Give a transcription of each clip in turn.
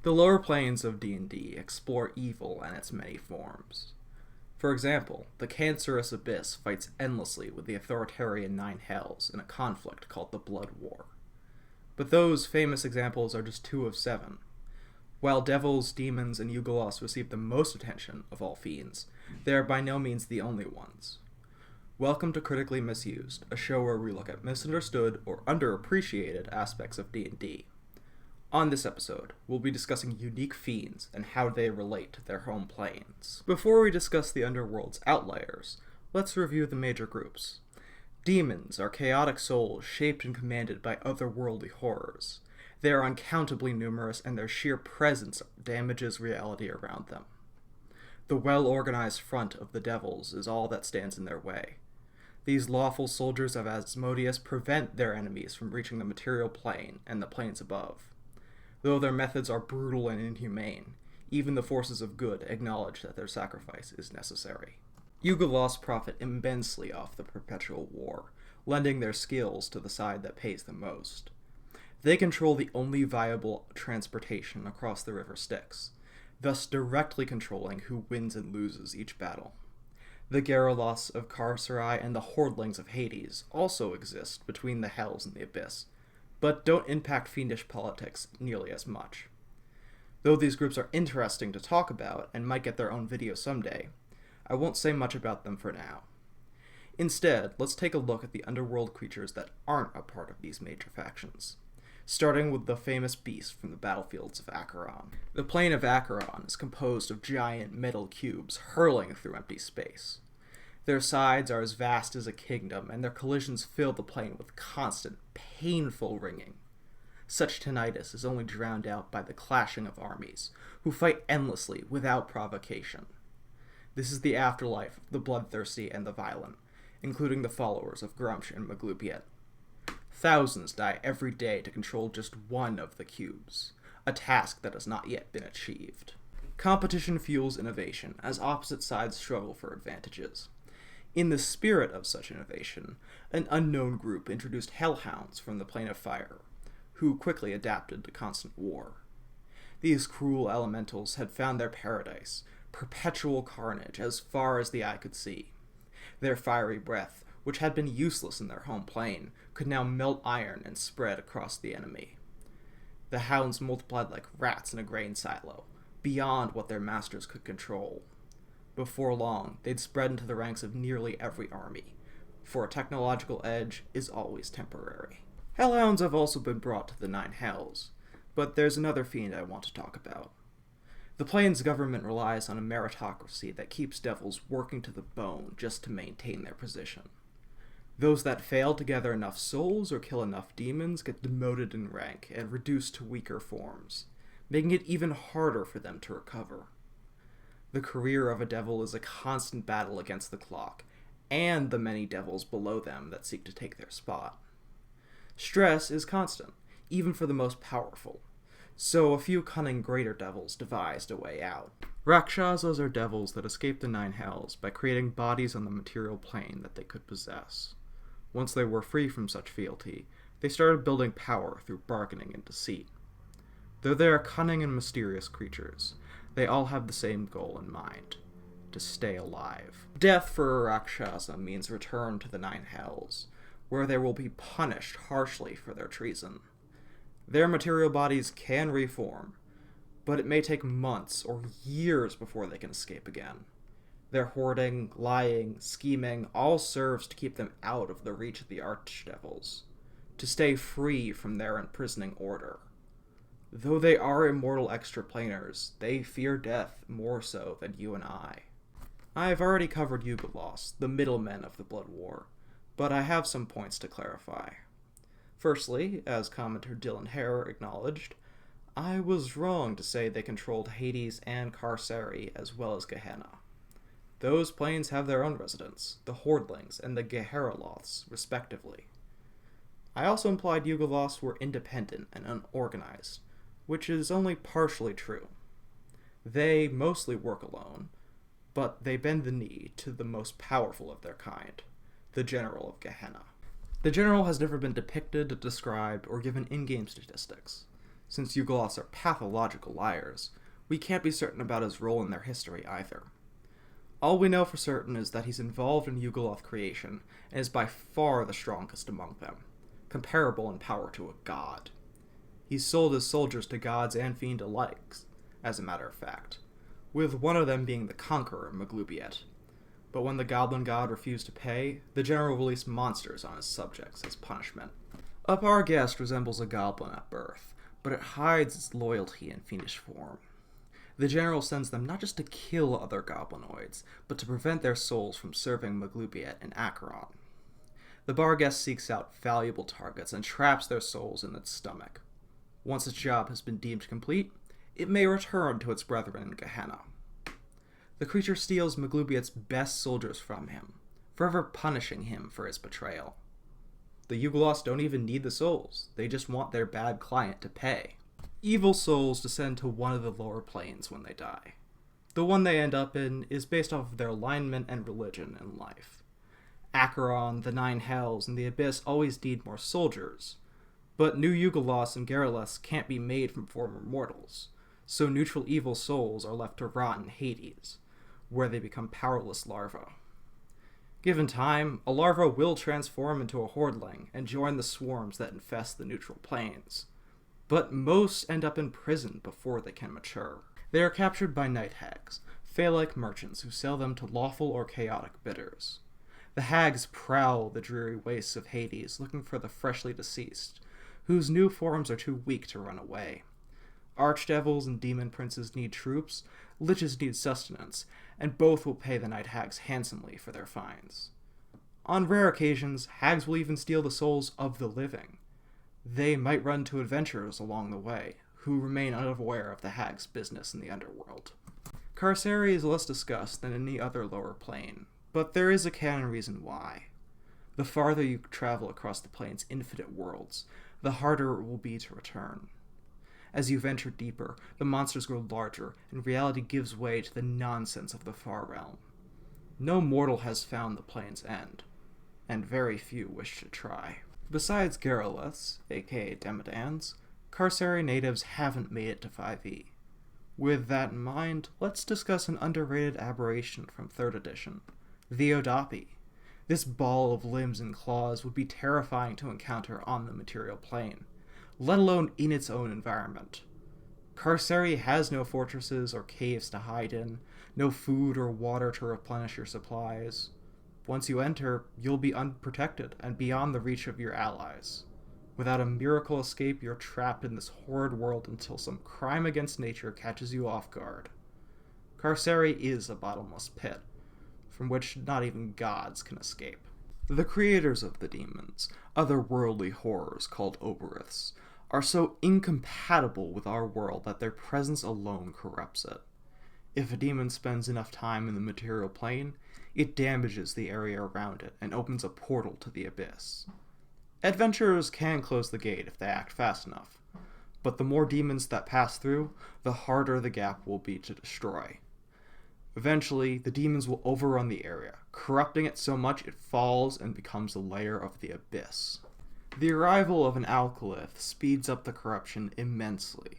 The lower planes of D&D explore evil and its many forms. For example, the cancerous abyss fights endlessly with the authoritarian Nine Hells in a conflict called the Blood War. But those famous examples are just 2 of 7. While devils, demons, and yugoloths receive the most attention of all fiends, they are by no means the only ones. Welcome to Critically Misused, a show where we look at misunderstood or underappreciated aspects of D&D. On this episode, we'll be discussing unique fiends and how they relate to their home planes. Before we discuss the underworld's outliers, let's review the major groups. Demons are chaotic souls shaped and commanded by otherworldly horrors. They are uncountably numerous, and their sheer presence damages reality around them. The well-organized front of the devils is all that stands in their way. These lawful soldiers of Asmodeus prevent their enemies from reaching the material plane and the planes above. Though their methods are brutal and inhumane, even the forces of good acknowledge that their sacrifice is necessary. Yugoloths profit immensely off the perpetual war, lending their skills to the side that pays the most. They control the only viable transportation across the river Styx, thus directly controlling who wins and loses each battle. The Garoloths of Carcerai and the Hordlings of Hades also exist between the Hells and the Abyss, but don't impact fiendish politics nearly as much. Though these groups are interesting to talk about and might get their own video someday, I won't say much about them for now. Instead, let's take a look at the underworld creatures that aren't a part of these major factions, starting with the famous beast from the battlefields of Acheron. The plane of Acheron is composed of giant metal cubes hurling through empty space. Their sides are as vast as a kingdom, and their collisions fill the plane with constant, painful ringing. Such tinnitus is only drowned out by the clashing of armies, who fight endlessly without provocation. This is the afterlife of the bloodthirsty and the violent, including the followers of Grumsh and Maglupiet. Thousands die every day to control just one of the cubes, a task that has not yet been achieved. Competition fuels innovation, as opposite sides struggle for advantages. In the spirit of such innovation, an unknown group introduced hellhounds from the plane of fire, who quickly adapted to constant war. These cruel elementals had found their paradise, perpetual carnage as far as the eye could see. Their fiery breath, which had been useless in their home plane, could now melt iron and spread across the enemy. The hounds multiplied like rats in a grain silo, beyond what their masters could control. Before long, they'd spread into the ranks of nearly every army, for a technological edge is always temporary. Hellhounds have also been brought to the Nine Hells, but there's another fiend I want to talk about. The plane's government relies on a meritocracy that keeps devils working to the bone just to maintain their position. Those that fail to gather enough souls or kill enough demons get demoted in rank and reduced to weaker forms, making it even harder for them to recover. The career of a devil is a constant battle against the clock, and the many devils below them that seek to take their spot. Stress is constant, even for the most powerful, so a few cunning greater devils devised a way out. Rakshasas are devils that escape the Nine Hells by creating bodies on the material plane that they could possess. Once they were free from such fealty, they started building power through bargaining and deceit. Though they are cunning and mysterious creatures, they all have the same goal in mind: to stay alive. Death for a Rakshasa means return to the Nine Hells, where they will be punished harshly for their treason. Their material bodies can reform, but it may take months or years before they can escape again. Their hoarding, lying, scheming all serves to keep them out of the reach of the archdevils, to stay free from their imprisoning order. Though they are immortal extraplaners, they fear death more so than you and I. I've already covered yugoloths, the middlemen of the Blood War, but I have some points to clarify. Firstly, as commenter Dylan Hare acknowledged, I was wrong to say they controlled Hades and Carcerai as well as Gehenna. Those planes have their own residents, the Hordlings and the Geheroloths, respectively. I also implied yugoloths were independent and unorganized, which is only partially true. They mostly work alone, but they bend the knee to the most powerful of their kind, the General of Gehenna. The General has never been depicted, described, or given in-game statistics, Since yugoloths are pathological liars, we can't be certain about his role in their history either. All we know for certain is that he's involved in yugoloth creation and is by far the strongest among them, comparable in power to a god. He's sold his soldiers to gods and fiend alike, as a matter of fact, with one of them being the conqueror Maglubiet. But when the goblin god refused to pay, the general released monsters on his subjects as punishment. A barghest resembles a goblin at birth, but it hides its loyalty in fiendish form. The general sends them not just to kill other goblinoids, but to prevent their souls from serving Maglubiet and Acheron. The barghest seeks out valuable targets and traps their souls in its stomach. Once its job has been deemed complete, it may return to its brethren in Gehenna. The creature steals Maglubiet's best soldiers from him, forever punishing him for his betrayal. The yugoloths don't even need the souls, they just want their bad client to pay. Evil souls descend to one of the lower planes when they die. The one they end up in is based off of their alignment and religion in life. Acheron, the 9 hells, and the Abyss always need more soldiers, but new yugoloths and garruleths can't be made from former mortals, so neutral evil souls are left to rot in Hades, where they become powerless larvae. Given time, a larva will transform into a hordeling and join the swarms that infest the neutral planes. But most end up in prison before they can mature. They are captured by night hags, fey-like merchants who sell them to lawful or chaotic bidders. The hags prowl the dreary wastes of Hades looking for the freshly deceased, whose new forms are too weak to run away. Archdevils and demon princes need troops, liches need sustenance, and both will pay the night hags handsomely for their fines. On rare occasions, hags will even steal the souls of the living. They might run to adventurers along the way, who remain unaware of the hag's business in the underworld. Carceri is less discussed than any other lower plane, but there is a canon reason why. The farther you travel across the plane's infinite worlds, the harder it will be to return. As you venture deeper, the monsters grow larger, and reality gives way to the nonsense of the far realm. No mortal has found the plane's end, and very few wish to try. Besides garruleths, aka demodans, Carceri natives haven't made it to 5e. With that in mind, let's discuss an underrated aberration from 3rd edition, the Odopi. This ball of limbs and claws would be terrifying to encounter on the material plane, let alone in its own environment. Carceri has no fortresses or caves to hide in, no food or water to replenish your supplies. Once you enter, you'll be unprotected and beyond the reach of your allies. Without a miracle escape, you're trapped in this horrid world until some crime against nature catches you off guard. Carceri is a bottomless pit, from which not even gods can escape. The creators of the demons, otherworldly horrors called oberiths, are so incompatible with our world that their presence alone corrupts it. If a demon spends enough time in the material plane, it damages the area around it and opens a portal to the abyss. Adventurers can close the gate if they act fast enough, but the more demons that pass through, the harder the gap will be to destroy. Eventually, the demons will overrun the area, corrupting it so much it falls and becomes a layer of the abyss. The arrival of an alkilith speeds up the corruption immensely.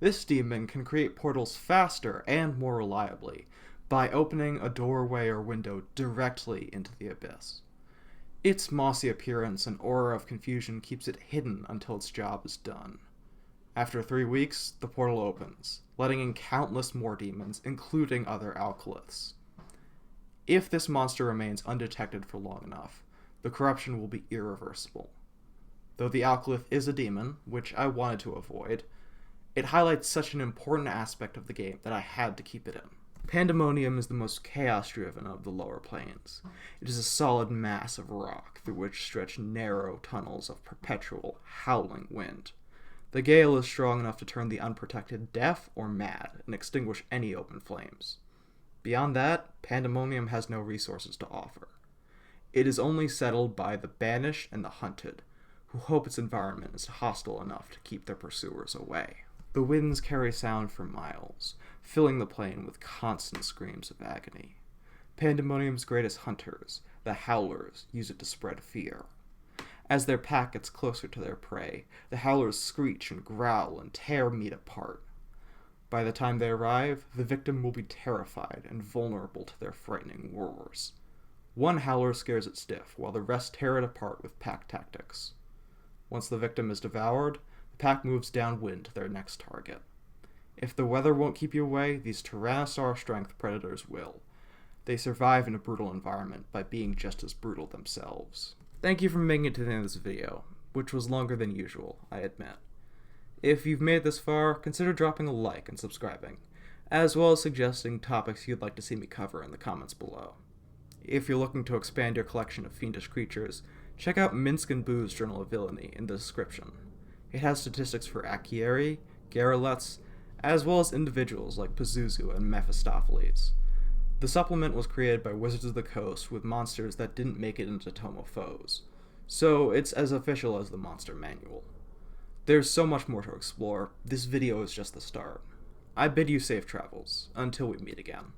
This demon can create portals faster and more reliably by opening a doorway or window directly into the abyss. Its mossy appearance and aura of confusion keeps it hidden until its job is done. After 3 weeks, the portal opens, letting in countless more demons, including other alkiliths. If this monster remains undetected for long enough, the corruption will be irreversible. Though the alkilith is a demon, which I wanted to avoid, it highlights such an important aspect of the game that I had to keep it in. Pandemonium is the most chaos-driven of the lower planes. It is a solid mass of rock through which stretch narrow tunnels of perpetual, howling wind. The gale is strong enough to turn the unprotected deaf or mad and extinguish any open flames. Beyond that, Pandemonium has no resources to offer. It is only settled by the banished and the hunted, who hope its environment is hostile enough to keep their pursuers away. The winds carry sound for miles, filling the plain with constant screams of agony. Pandemonium's greatest hunters, the howlers, use it to spread fear. As their pack gets closer to their prey, the howlers screech and growl and tear meat apart. By the time they arrive, the victim will be terrified and vulnerable to their frightening roars. One howler scares it stiff, while the rest tear it apart with pack tactics. Once the victim is devoured, the pack moves downwind to their next target. If the weather won't keep you away, these Tyrannosaur-strength predators will. They survive in a brutal environment by being just as brutal themselves. Thank you for making it to the end of this video, which was longer than usual, I admit. If you've made it this far, consider dropping a like and subscribing, as well as suggesting topics you'd like to see me cover in the comments below. If you're looking to expand your collection of fiendish creatures, check out Minsc and Boo's Journal of Villainy in the description. It has statistics for Achieri, Garrulets, as well as individuals like Pazuzu and Mephistopheles. The supplement was created by Wizards of the Coast with monsters that didn't make it into Tome of Foes, so it's as official as the monster manual. There's so much more to explore, this video is just the start. I bid you safe travels, until we meet again.